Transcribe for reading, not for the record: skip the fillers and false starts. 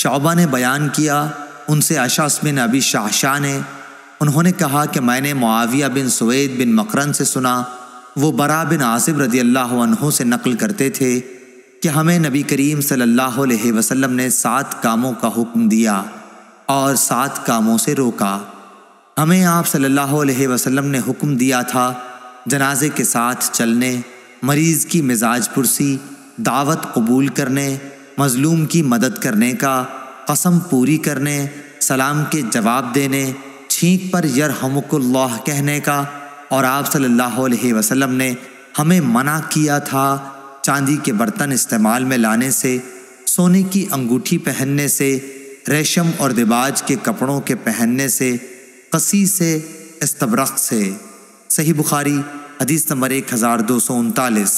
شعبہ نے بیان کیا، ان سے اشعث بن ابی شعشاع نے، انہوں نے کہا کہ میں نے معاویہ بن سوید بن مقرن سے سنا، وہ برا بن عازب رضی اللہ عنہ سے نقل کرتے تھے کہ ہمیں نبی کریم صلی اللہ علیہ وسلم نے 7 کاموں کا حکم دیا اور 7 کاموں سے روکا۔ ہمیں آپ صلی اللہ علیہ وسلم نے حکم دیا تھا جنازے کے ساتھ چلنے، مریض کی مزاج پرسی، دعوت قبول کرنے، مظلوم کی مدد کرنے کا، قسم پوری کرنے، سلام کے جواب دینے، چھینک پر یرحمک اللہ کہنے کا، اور آپ صلی اللہ علیہ وسلم نے ہمیں منع کیا تھا چاندی کے برتن استعمال میں لانے سے، سونے کی انگوٹھی پہننے سے، ریشم اور دباج کے کپڑوں کے پہننے سے، قصی سے، استبرق سے۔ صحیح بخاری حدیث نمبر 1239۔